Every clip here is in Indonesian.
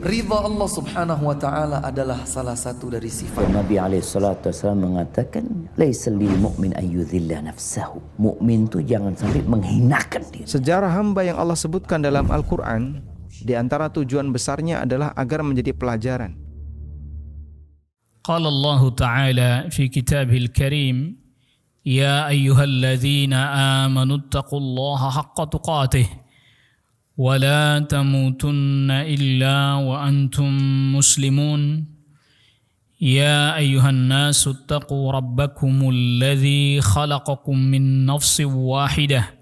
Ridha Allah subhanahu wa ta'ala adalah salah satu dari sifat. Nabi SAW mengatakan, laisa lil mu'min ayyudhilla nafsahu. Mukmin itu jangan sampai menghinakan diri. Sejarah hamba yang Allah sebutkan dalam Al-Quran, di antara tujuan besarnya adalah agar menjadi pelajaran. Qala Allah Ta'ala fi kitabihil karim, Ya ayyuhalladzina amanu taqullaha haqqa tuqatih wa la tamutunna illa wa antum muslimun. Ya ayyuhan nasu taqu rabbakumul ladzi khalaqakum min nafsin wahidah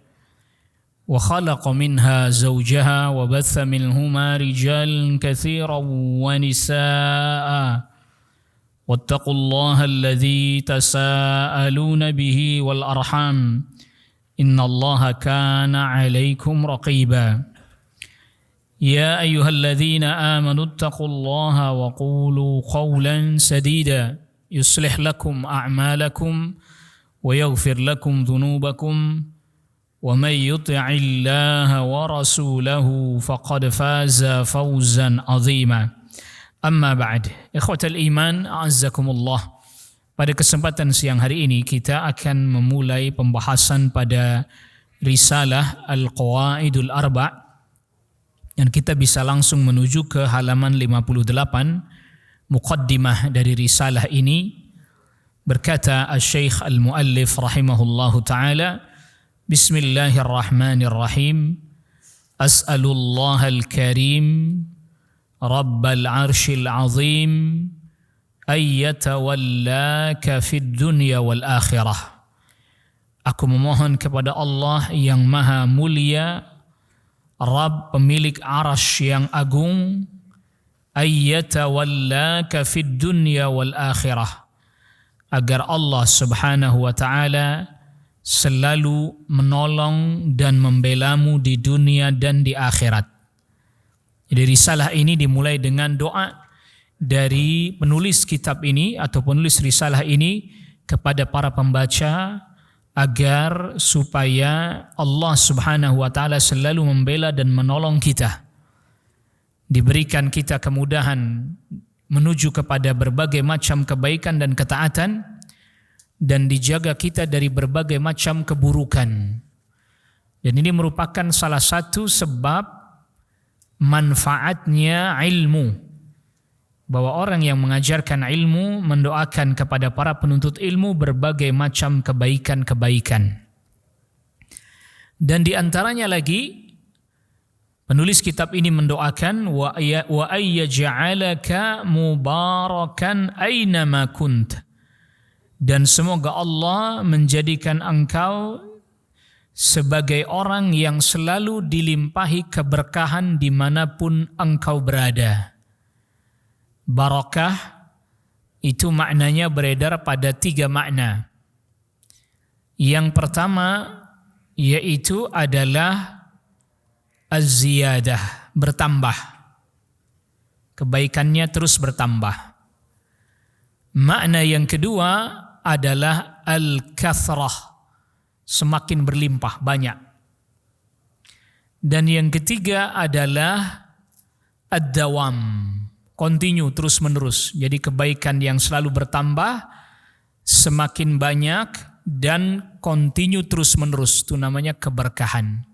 wa khalaqa minha zawjaha wa batha minhuma rijalan katsiran wa nisaa'a. واتقوا الله الذي تساءلون به والأرحام إن الله كان عليكم رقيبا يا أيها الذين آمنوا اتقوا الله وقولوا قولا سديدا يصلح لكم أعمالكم ويغفر لكم ذنوبكم ومن يطع الله ورسوله فقد فاز فوزا عظيما. Amma ba'd, ikhwatal iman, a'azzakumullah. Pada kesempatan siang hari ini kita akan memulai pembahasan pada risalah Al-Qawaidul Arba', dan kita bisa langsung menuju ke halaman 58, muqaddimah dari risalah ini. Berkata Al-Syeikh Al-Muallif rahimahullahu ta'ala, Bismillahirrahmanirrahim, As'alullaha al-Karim Rabbal Arshil Azim ayyatawallaka fid dunya wal akhirah. Aku memohon kepada Allah yang maha mulia, Rabb pemilik arasy yang agung, ayyatawallaka fid dunya wal akhirah, agar Allah subhanahu wa ta'ala selalu menolong dan membelamu di dunia dan di akhirat. Jadi risalah ini dimulai dengan doa dari penulis kitab ini atau penulis risalah ini kepada para pembaca agar supaya Allah subhanahu wa ta'ala selalu membela dan menolong kita. Diberikan kita kemudahan menuju kepada berbagai macam kebaikan dan ketaatan, dan dijaga kita dari berbagai macam keburukan. Dan ini merupakan salah satu sebab manfaatnya ilmu, bahwa orang yang mengajarkan ilmu mendoakan kepada para penuntut ilmu berbagai macam kebaikan-kebaikan. Dan di antaranya lagi penulis kitab ini mendoakan wa ayyaj'alaka mubarakan aynama kunt, dan semoga Allah menjadikan engkau sebagai orang yang selalu dilimpahi keberkahan dimanapun engkau berada. Barakah itu maknanya beredar pada 3 makna. Yang pertama yaitu adalah az-ziyadah, bertambah. Kebaikannya terus bertambah. Makna yang kedua adalah al-kathrah, semakin berlimpah, banyak. Dan yang ketiga adalah ad-dawam, continue, terus menerus. Jadi kebaikan yang selalu bertambah, semakin banyak, dan continue terus menerus, itu namanya keberkahan.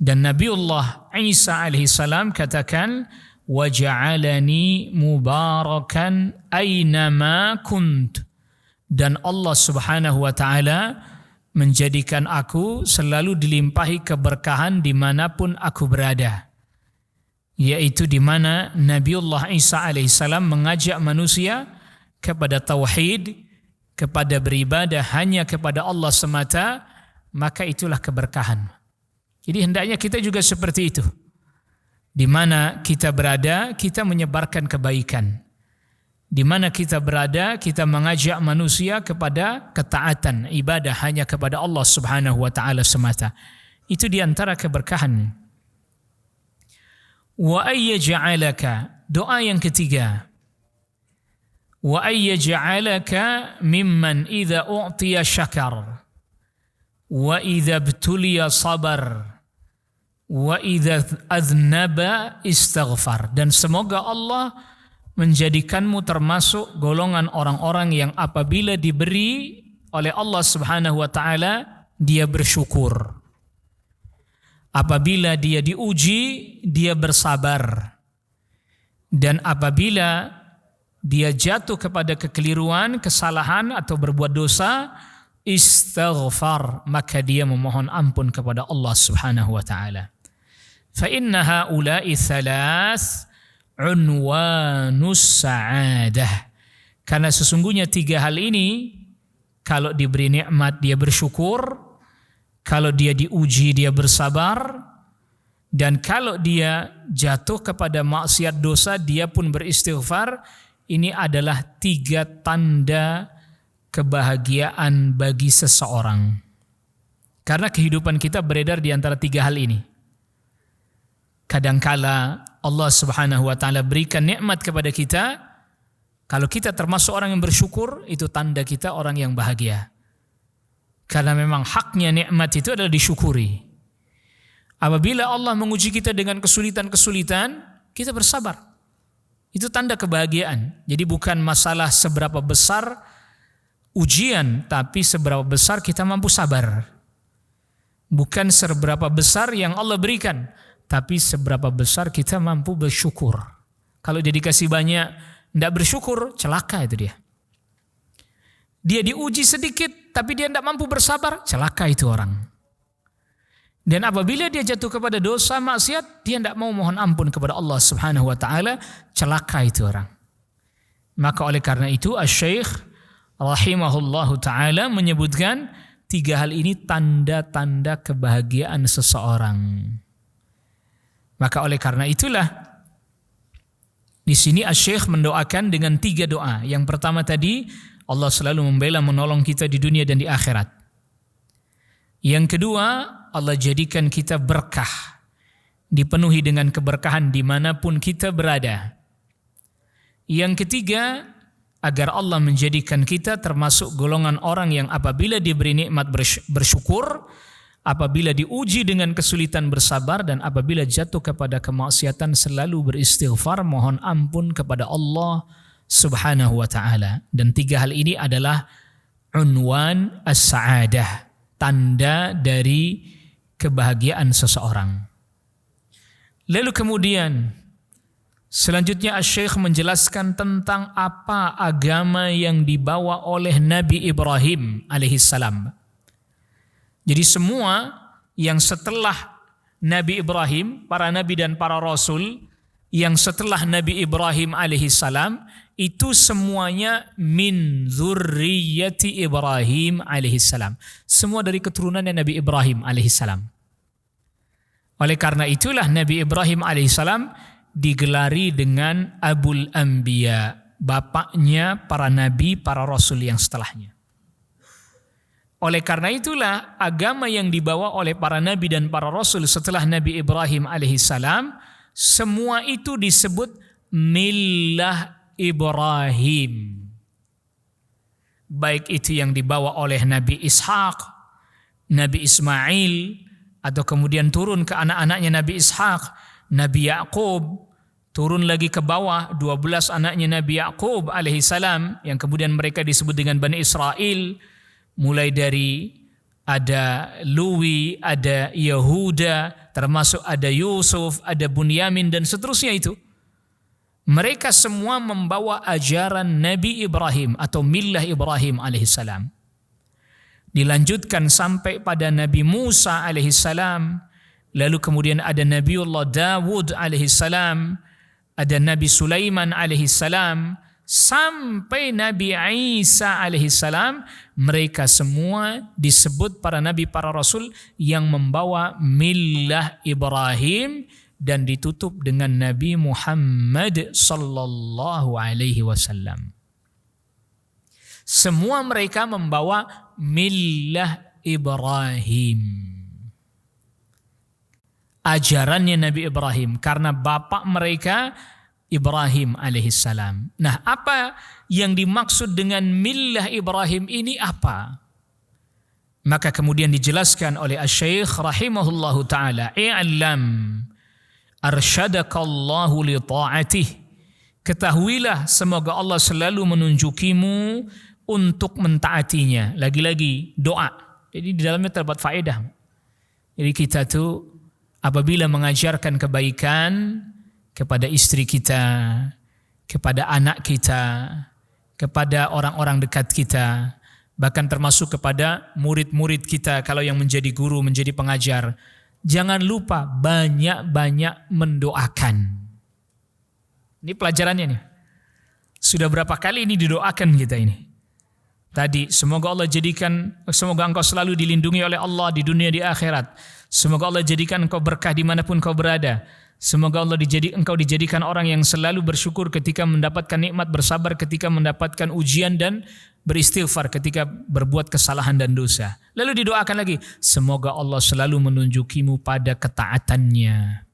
Dan Nabiullah Isa alaihissalam katakan, waja'alani mubarakan aynama kunt, dan Allah subhanahu wa ta'ala menjadikan aku selalu dilimpahi keberkahan dimanapun aku berada. Yaitu di mana Nabiullah Isa alaihissalam mengajak manusia kepada tauhid, kepada beribadah hanya kepada Allah semata, maka itulah keberkahan. Jadi hendaknya kita juga seperti itu. Di mana kita berada, kita menyebarkan kebaikan. Di mana kita berada, kita mengajak manusia kepada ketaatan, ibadah hanya kepada Allah subhanahu wa ta'ala semata. Itu di antara keberkahan. Wa ayyaj'alaka, doa yang ketiga. Wa ayyaj'alaka mimman idza u'tiya syakar wa idza ibtuliya sabar wa idza adznaba istaghfar. Dan semoga Allah menjadikanmu termasuk golongan orang-orang yang apabila diberi oleh Allah Subhanahu wa taala dia bersyukur. Apabila dia diuji, dia bersabar. Dan apabila dia jatuh kepada kekeliruan, kesalahan atau berbuat dosa, istaghfar, maka dia memohon ampun kepada Allah Subhanahu wa taala. Fa inna haula'i thalath unwanus sa'adah. Karena sesungguhnya 3 hal ini, kalau diberi nikmat dia bersyukur, kalau dia diuji dia bersabar, dan kalau dia jatuh kepada maksiat dosa dia pun beristighfar. Ini adalah 3 tanda kebahagiaan bagi seseorang. Karena kehidupan kita beredar di antara 3 hal ini. Kadangkala Allah Subhanahu wa taala berikan nikmat kepada kita, kalau kita termasuk orang yang bersyukur, itu tanda kita orang yang bahagia. Karena memang haknya nikmat itu adalah disyukuri. Apabila Allah menguji kita dengan kesulitan-kesulitan, kita bersabar. Itu tanda kebahagiaan. Jadi bukan masalah seberapa besar ujian, tapi seberapa besar kita mampu sabar. Bukan seberapa besar yang Allah berikan, tapi seberapa besar kita mampu bersyukur. Kalau dia dikasih banyak, tidak bersyukur, celaka itu dia. Dia diuji sedikit, tapi dia tidak mampu bersabar, celaka itu orang. Dan apabila dia jatuh kepada dosa maksiat, dia tidak mau mohon ampun kepada Allah Subhanahu wa taala, celaka itu orang. Maka oleh karena itu Asy-Syaikh rahimahullahu taala menyebutkan 3 hal ini tanda-tanda kebahagiaan seseorang. Maka oleh karena itulah di sini Asy-Syaikh mendoakan dengan 3 doa. Yang pertama tadi, Allah selalu membela menolong kita di dunia dan di akhirat. Yang kedua, Allah jadikan kita berkah, dipenuhi dengan keberkahan dimanapun kita berada. Yang ketiga, agar Allah menjadikan kita termasuk golongan orang yang apabila diberi nikmat bersyukur, apabila diuji dengan kesulitan bersabar, dan apabila jatuh kepada kemaksiatan selalu beristighfar, mohon ampun kepada Allah Subhanahu wa ta'ala. Dan 3 hal ini adalah unwan as-sa'adah, tanda dari kebahagiaan seseorang. Lalu kemudian selanjutnya Asy-Syaikh menjelaskan tentang apa agama yang dibawa oleh Nabi Ibrahim alaihissalam. Jadi semua yang setelah Nabi Ibrahim, para nabi dan para rasul yang setelah Nabi Ibrahim alaihissalam, itu semuanya min dzurriyyati Ibrahim alaihissalam. Semua dari keturunannya Nabi Ibrahim alaihissalam. Oleh karena itulah Nabi Ibrahim alaihissalam digelari dengan Abul Anbiya, bapaknya para nabi, para rasul yang setelahnya. Oleh karena itulah agama yang dibawa oleh para nabi dan para rasul setelah Nabi Ibrahim alaihissalam, semua itu disebut millah Ibrahim. Baik itu yang dibawa oleh Nabi Ishaq, Nabi Ismail, atau kemudian turun ke anak-anaknya Nabi Ishaq, Nabi Yaqub, turun lagi ke bawah 12 anaknya Nabi Yaqub alaihissalam, yang kemudian mereka disebut dengan Bani Israel, mulai dari ada Luwi, ada Yehuda, termasuk ada Yusuf, ada Bunyamin, dan seterusnya itu. Mereka semua membawa ajaran Nabi Ibrahim atau millah Ibrahim alaihissalam. Dilanjutkan sampai pada Nabi Musa alaihissalam, lalu kemudian ada Nabiullah Dawud alaihissalam, ada Nabi Sulaiman alaihissalam, sampai Nabi Isa alaihissalam. Mereka semua disebut para nabi, para rasul yang membawa millah Ibrahim, dan ditutup dengan Nabi Muhammad sallallahu alaihi wasallam. Semua mereka membawa millah Ibrahim, ajarannya Nabi Ibrahim, karena bapak mereka Ibrahim alaihissalam. Nah, apa yang dimaksud dengan millah Ibrahim ini apa? Maka kemudian dijelaskan oleh Asy-Syaikh rahimahullahu taala, "I'lam arsyadakallahu li ta'atih." Ketahuilah semoga Allah selalu menunjukimu untuk mentaatinya. Lagi-lagi doa. Jadi di dalamnya terdapat faedah. Jadi kita tuh apabila mengajarkan kebaikan kepada istri kita, kepada anak kita, kepada orang-orang dekat kita, bahkan termasuk kepada murid-murid kita kalau yang menjadi guru, menjadi pengajar, jangan lupa banyak-banyak mendoakan. Ini pelajarannya nih. Sudah berapa kali ini didoakan kita ini. Tadi semoga engkau selalu dilindungi oleh Allah di dunia di akhirat. Semoga Allah jadikan engkau berkah dimanapun kau berada. Semoga engkau dijadikan orang yang selalu bersyukur ketika mendapatkan nikmat, bersabar ketika mendapatkan ujian, dan beristighfar ketika berbuat kesalahan dan dosa. Lalu didoakan lagi, semoga Allah selalu menunjukimu pada ketaatannya.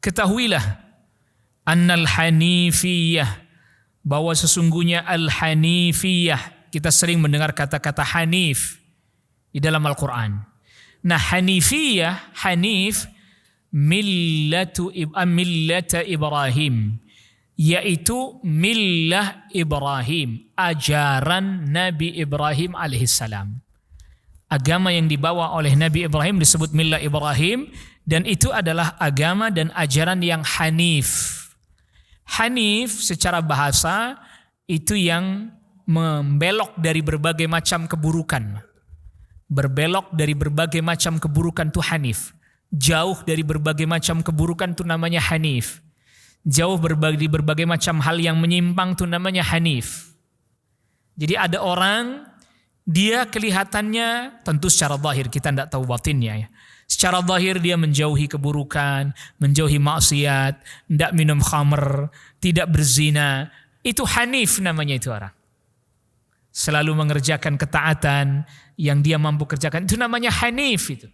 Ketahuilah annal hanifiyah, bahwa sesungguhnya al-hanifiyah, kita sering mendengar kata-kata hanif di dalam Al-Quran. Nah, hanifiyah, hanif, millata Ibrahim, yaitu millah Ibrahim, ajaran Nabi Ibrahim alaihissalam. Agama yang dibawa oleh Nabi Ibrahim disebut millah Ibrahim, dan itu adalah agama dan ajaran yang hanif. Hanif secara bahasa itu yang membelok dari berbagai macam keburukan. Berbelok dari berbagai macam keburukan itu hanif. Jauh dari berbagai macam keburukan itu namanya hanif. Jauh dari berbagai macam hal yang menyimpang itu namanya hanif. Jadi ada orang, dia kelihatannya tentu secara zahir, kita tidak tahu batinnya ya. Secara zahir dia menjauhi keburukan, menjauhi maksiat, tidak minum khamr, tidak berzina. Itu hanif namanya itu orang. Selalu mengerjakan ketaatan yang dia mampu kerjakan. Itu namanya hanif itu.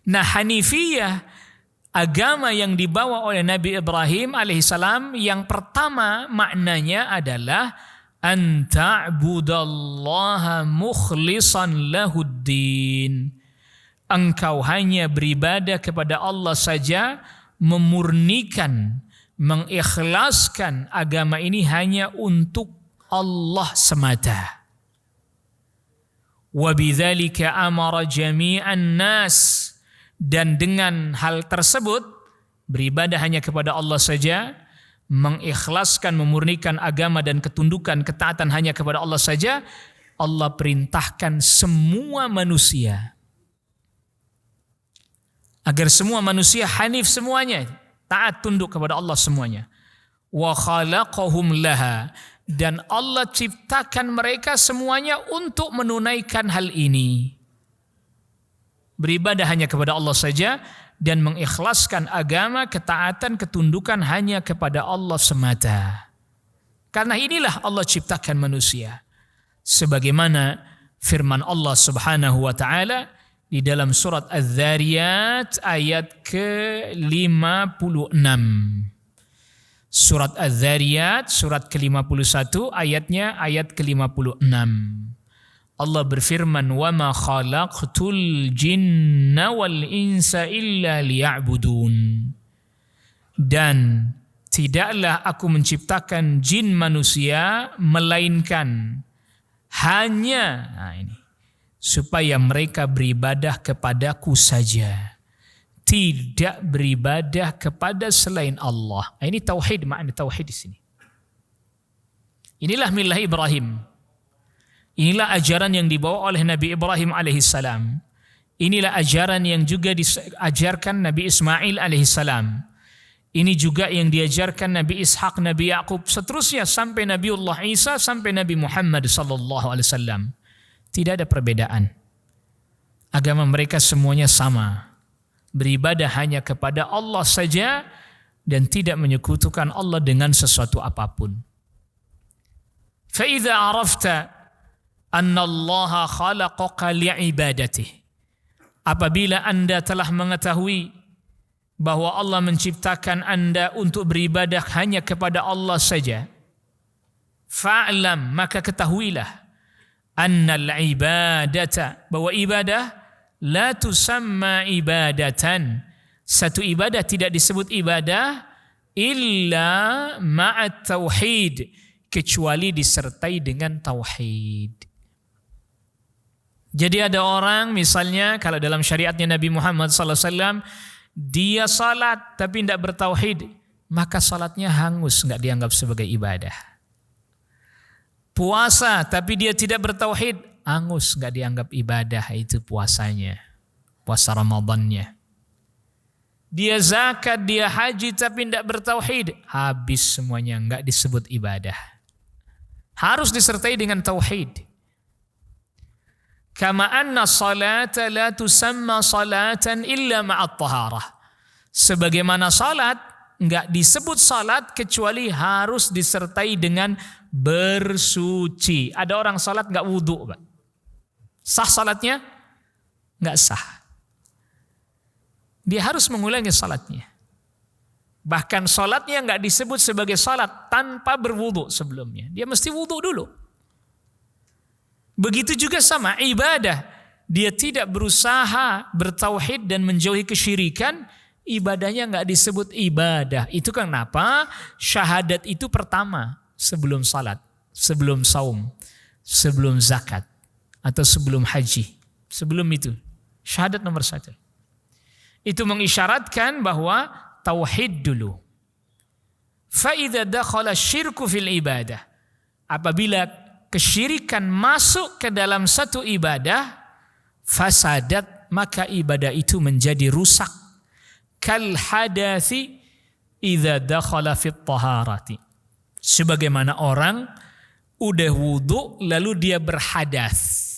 Nah, hanifiyah, agama yang dibawa oleh Nabi Ibrahim alaihissalam, yang pertama maknanya adalah an ta'budallaha mukhlishan lahuddin. Engkau hanya beribadah kepada Allah saja, memurnikan, mengikhlaskan agama ini hanya untuk Allah semata. Wa bidzalika amara jami'an nas, dan dengan hal tersebut, beribadah hanya kepada Allah saja, mengikhlaskan, memurnikan agama dan ketundukan, ketaatan hanya kepada Allah saja, Allah perintahkan semua manusia agar semua manusia hanif semuanya, taat tunduk kepada Allah semuanya. Wa khalaqahum laha, dan Allah ciptakan mereka semuanya untuk menunaikan hal ini. Beribadah hanya kepada Allah saja dan mengikhlaskan agama, ketaatan, ketundukan hanya kepada Allah semata. Karena inilah Allah ciptakan manusia. Sebagaimana firman Allah Subhanahu wa taala di dalam surat Az-Zariyat ayat ke-56. Surat Az-Zariyat surat ke-51 ayatnya ayat ke-56. Allah berfirman, "Wa ma khalaqtul jinna wal insa illa liya'budun." Dan tidaklah aku menciptakan jin manusia melainkan hanya supaya mereka beribadah kepadaku saja, tidak beribadah kepada selain Allah. Ini tauhid, makna tauhid di sini. Inilah millah Ibrahim. Inilah ajaran yang dibawa oleh Nabi Ibrahim alaihissalam. Inilah ajaran yang juga diajarkan Nabi Ismail alaihissalam. Ini juga yang diajarkan Nabi Ishak, Nabi Yakub, seterusnya sampai Nabiullah Isa, sampai Nabi Muhammad sallallahu alaihi wasallam. Tidak ada perbedaan. Agama mereka semuanya sama. Beribadah hanya kepada Allah saja dan tidak menyekutukan Allah dengan sesuatu apapun. Fa idza arafta anna Allah khalaqaka li'ibadatihi. Apabila Anda telah mengetahui bahwa Allah menciptakan Anda untuk beribadah hanya kepada Allah saja, fa'lam, maka ketahuilah, annal ibadata, bahwa ibadah la tusamma ibadatan, satu ibadah tidak disebut ibadah illa ma'at tauhid, kecuali disertai dengan tauhid. Jadi ada orang misalnya kalau dalam syariatnya Nabi Muhammad SAW, dia salat tapi tidak bertauhid, maka salatnya hangus, nggak dianggap sebagai ibadah. Puasa tapi dia tidak bertauhid, hangus, nggak dianggap ibadah itu puasanya, puasa Ramadannya. Dia zakat, dia haji tapi tidak bertauhid, habis semuanya, nggak disebut ibadah. Harus disertai dengan tauhid. Kama anna salata la tusamma salatan illa ma'at taharah. Sebagaimana salat enggak disebut salat kecuali harus disertai dengan bersuci. Ada orang salat enggak wudu, Pak. Sah salatnya? Enggak sah. Dia harus mengulangi salatnya. Bahkan salatnya enggak disebut sebagai salat tanpa berwudu sebelumnya. Dia mesti wudu dulu. Begitu juga sama ibadah. Dia tidak berusaha bertauhid dan menjauhi kesyirikan, ibadahnya nggak disebut ibadah. Itu kenapa syahadat itu pertama sebelum salat, sebelum saum, sebelum zakat, atau sebelum haji. Sebelum itu, syahadat nomor 1. Itu mengisyaratkan bahwa tauhid dulu. Fa idza dakhala syirku fil ibadah. Apabila kesyirikan masuk ke dalam satu ibadah, fasadat, maka ibadah itu menjadi rusak. Kal hadathi idza dakhala fit taharati. Sebagaimana orang udah wudu lalu dia berhadas.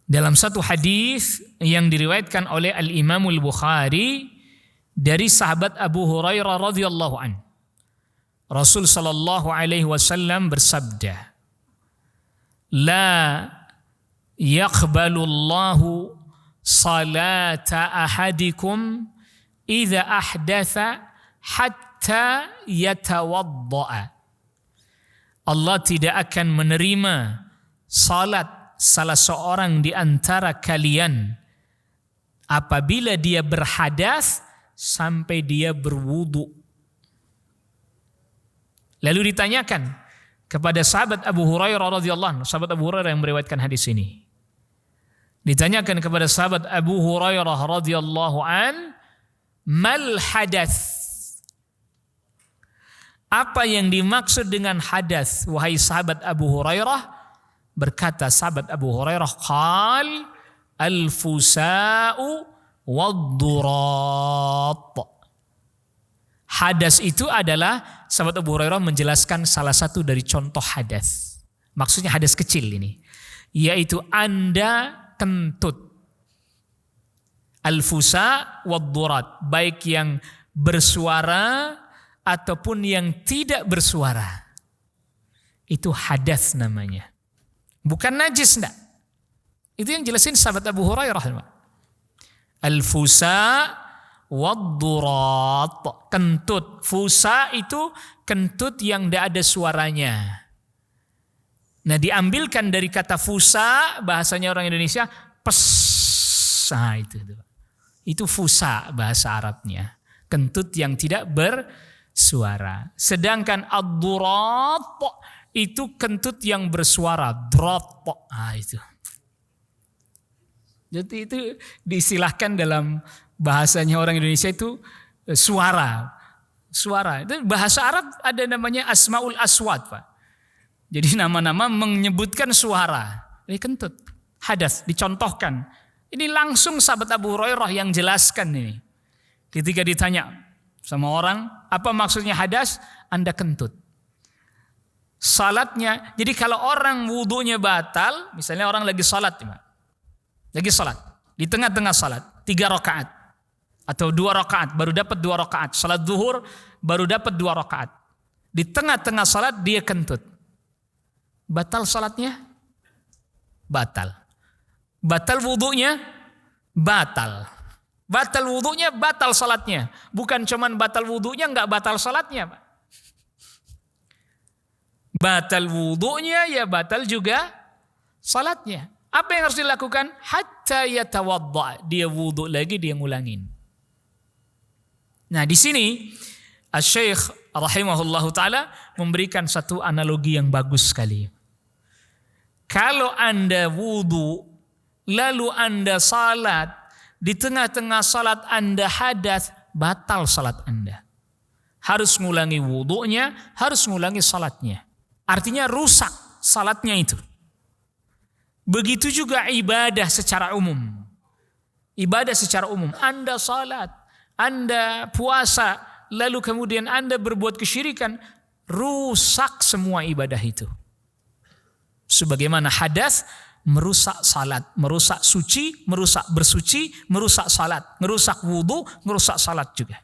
Dalam satu hadis yang diriwayatkan oleh Al-Imam Al-Bukhari dari sahabat Abu Hurairah radhiyallahu anhu, Rasul sallallahu alaihi wasallam bersabda, "La yaqbalu Allahu salata ahadikum idza ahdatha hatta yatawadda'a." Allah tidak akan menerima salat salah seorang di antara kalian apabila dia berhadas sampai dia berwudu. Lalu ditanyakan kepada sahabat Abu Hurairah radhiyallahu anhu, sahabat Abu Hurairah yang meriwayatkan hadis ini. Ditanyakan kepada sahabat Abu Hurairah radhiyallahu an, mal hadath? Apa yang dimaksud dengan hadas, wahai sahabat Abu Hurairah? Berkata sahabat Abu Hurairah, qal al-fusa'u wad-durat. Hadas itu adalah, sahabat Abu Hurairah menjelaskan salah satu dari contoh hadas. Maksudnya hadas kecil ini, yaitu Anda kentut. Al-fusa wad-durat, baik yang bersuara ataupun yang tidak bersuara. Itu hadas namanya. Bukan najis, enggak. Itu yang jelasin sahabat Abu Hurairah. Al-fusa wad-durat, kentut. Fusa itu kentut yang tidak ada suaranya. Nah, diambilkan dari kata fusa, bahasanya orang Indonesia, pes. Nah, itu fusa bahasa Arabnya. Kentut yang tidak bersuara. Sedangkan ad-durat itu kentut yang bersuara. Drat. Nah, itu. Jadi itu diistilahkan dalam bahasanya orang Indonesia itu suara. Suara. Itu bahasa Arab ada namanya asmaul aswat, Pak. Jadi nama-nama menyebutkan suara. Ini kentut. Hadas dicontohkan. Ini langsung sahabat Abu Hurairah yang jelaskan ini. Ketika ditanya sama orang, apa maksudnya hadas? Anda kentut. Salatnya, jadi kalau orang wudunya batal, misalnya orang lagi salat, lagi salat, di tengah-tengah salat, 3 rakaat atau 2 rakaat, baru dapat 2 rakaat. Salat zuhur baru dapat 2 rakaat. Di tengah-tengah salat dia kentut. Batal salatnya? Batal. Batal wudunya? Batal. Batal wudunya, batal salatnya. Bukan cuman batal wudunya, enggak batal salatnya, Pak. batal wudunya, ya batal juga salatnya. Apa yang harus dilakukan? Hatta yatawadda, dia wudu lagi, dia ngulangin. Nah, di sini Asy-Syaikh rahimahullahu taala memberikan satu analogi yang bagus sekali. Kalau Anda wudu, lalu Anda salat, di tengah-tengah salat Anda hadas, batal salat Anda. Harus ngulangi wudunya, harus ngulangi salatnya. Artinya rusak salatnya itu. Begitu juga ibadah secara umum. Ibadah secara umum, Anda salat, Anda puasa, lalu kemudian Anda berbuat kesyirikan, rusak semua ibadah itu. Sebagaimana hadas merusak salat, merusak suci, merusak bersuci, merusak salat, merusak wudu, merusak salat juga.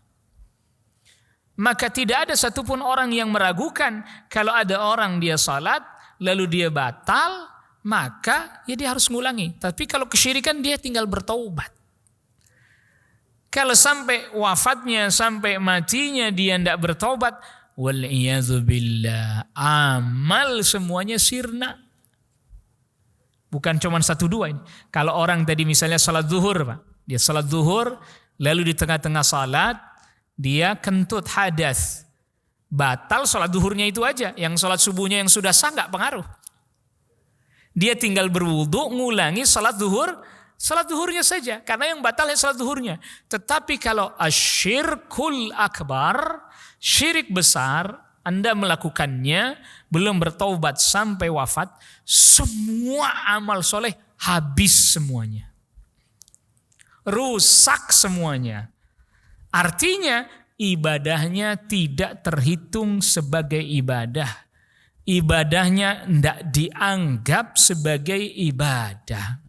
Maka tidak ada satupun orang yang meragukan kalau ada orang dia salat lalu dia batal, maka ya dia harus ngulangi. Tapi kalau kesyirikan dia tinggal bertaubat. Kalau sampai wafatnya, sampai matinya dia tidak bertaubat, wal'iyadzubillah, amal semuanya sirna. Bukan cuma 1-2 ini. Kalau orang tadi misalnya salat zuhur, Pak. Dia salat zuhur, lalu di tengah-tengah salat, dia kentut hadas. Batal salat zuhurnya itu aja. Yang salat subuhnya yang sudah sah nggak pengaruh. Dia tinggal berwudu, ngulangi salat zuhurnya saja. Karena yang batal ya salat zuhurnya. Tetapi kalau asyirkul akbar, syirik besar, Anda melakukannya, belum bertaubat sampai wafat, semua amal soleh habis semuanya. Rusak semuanya. Artinya ibadahnya tidak terhitung sebagai ibadah. Ibadahnya tidak dianggap sebagai ibadah.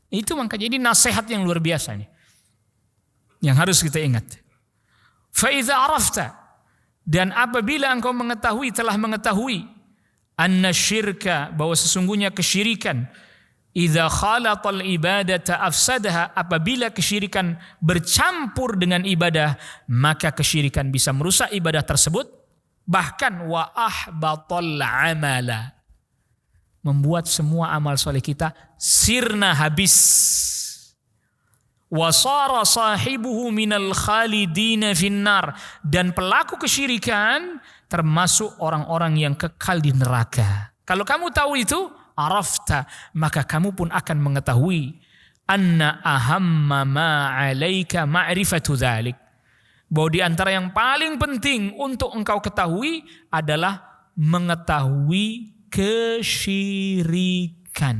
Itu makanya ini nasihat yang luar biasa nih. Yang harus kita ingat. Faiza arafta, dan apabila engkau telah mengetahui anna syirka, bahwa sesungguhnya kesyirikan, idza khalatal ibadata afsadaha, apabila kesyirikan bercampur dengan ibadah, maka kesyirikan bisa merusak ibadah tersebut, bahkan wa ahbatal amala, membuat semua amal soleh kita sirna, habis. Wasara sahibuhu minal khalidina finnar, dan pelaku kesyirikan termasuk orang-orang yang kekal di neraka. Kalau kamu tahu itu, arafta, maka kamu pun akan mengetahui anna ahamma ma 'alaika ma'rifatu dzalik, bahwa di antara yang paling penting untuk engkau ketahui adalah mengetahui kesyirikan.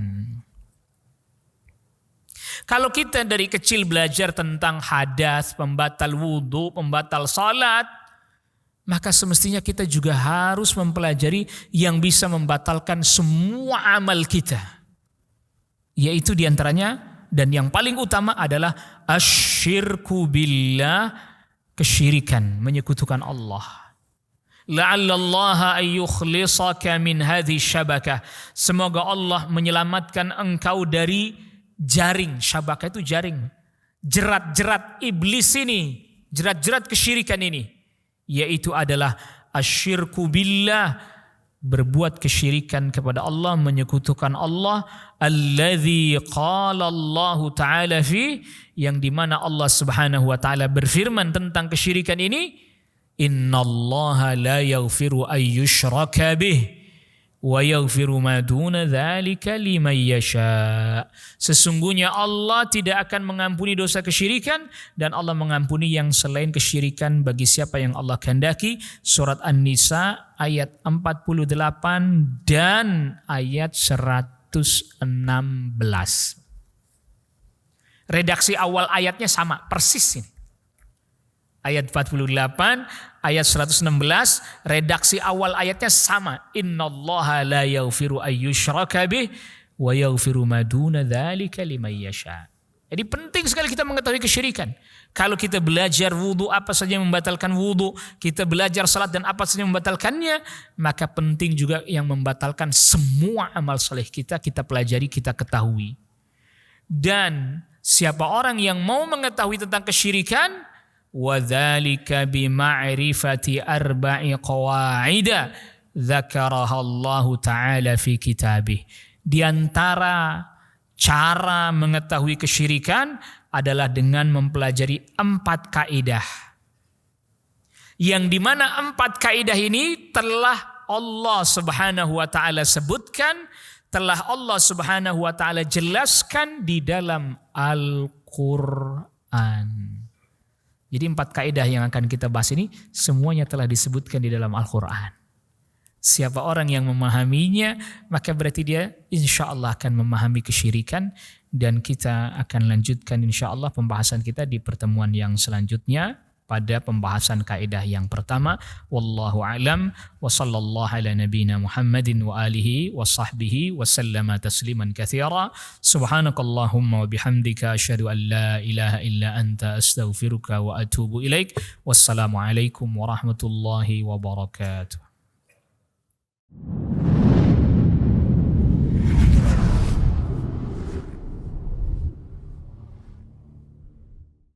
Kalau kita dari kecil belajar tentang hadas, pembatal wudu, pembatal salat, maka semestinya kita juga harus mempelajari yang bisa membatalkan semua amal kita. Yaitu diantaranya, dan yang paling utama adalah asyirku billah, kesyirikan, menyekutukan Allah. La'allallaha ayyukhlisaka min hadhi syabakah. Semoga Allah menyelamatkan engkau dari jaring, syabakah itu jaring, jerat-jerat iblis ini, jerat-jerat kesyirikan ini, yaitu adalah asyirku billah, berbuat kesyirikan kepada Allah, menyekutukan Allah, alladzi qala Allah Ta'ala fi, yang dimana Allah Subhanahu wa Ta'ala berfirman tentang kesyirikan ini, innallaha la yaghfiru ayyushraka bih wa yaghfiru ma duna dzalika liman yasha. Sesungguhnya Allah tidak akan mengampuni dosa kesyirikan, dan Allah mengampuni yang selain kesyirikan bagi siapa yang Allah kehendaki. Surat An-Nisa ayat 48 dan ayat 116. Redaksi awal ayatnya sama persis ini. Ayat 48, ayat 116, redaksi awal ayatnya sama. Innallaha la yaghfiru ayyushraka bih wa yaghfiru ma duna dzalika liman yasha. Jadi penting sekali kita mengetahui kesyirikan. Kalau kita belajar wudu, apa saja yang membatalkan wudu, kita belajar salat dan apa saja yang membatalkannya, maka penting juga yang membatalkan semua amal soleh kita pelajari, kita ketahui. Dan siapa orang yang mau mengetahui tentang kesyirikan, وَذَلِكَ بِمَعْرِفَةِ أَرْبَعِ قَوَاعِدَ dzakaraha Allah Ta'ala fi kitabih. Di antara cara mengetahui kesyirikan adalah dengan mempelajari 4 kaidah. Yang dimana 4 kaidah ini telah Allah Subhanahu wa Ta'ala sebutkan, telah Allah Subhanahu wa Ta'ala jelaskan di dalam Al-Quran. Jadi 4 kaidah yang akan kita bahas ini semuanya telah disebutkan di dalam Al-Quran. Siapa orang yang memahaminya, maka berarti dia insya Allah akan memahami kesyirikan. Dan kita akan lanjutkan insya Allah pembahasan kita di pertemuan yang selanjutnya pada pembahasan kaidah yang pertama. Wallahu a'lam wa sallallahu ala nabiyyina Muhammadin wa alihi wa sahbihi wa sallama tasliman katsira. Subhanakallahumma wa bihamdika asyhadu an la ilaha illa anta astaghfiruka wa atubu ilaik. Wassalamu alaikum warahmatullahi wabarakatuh.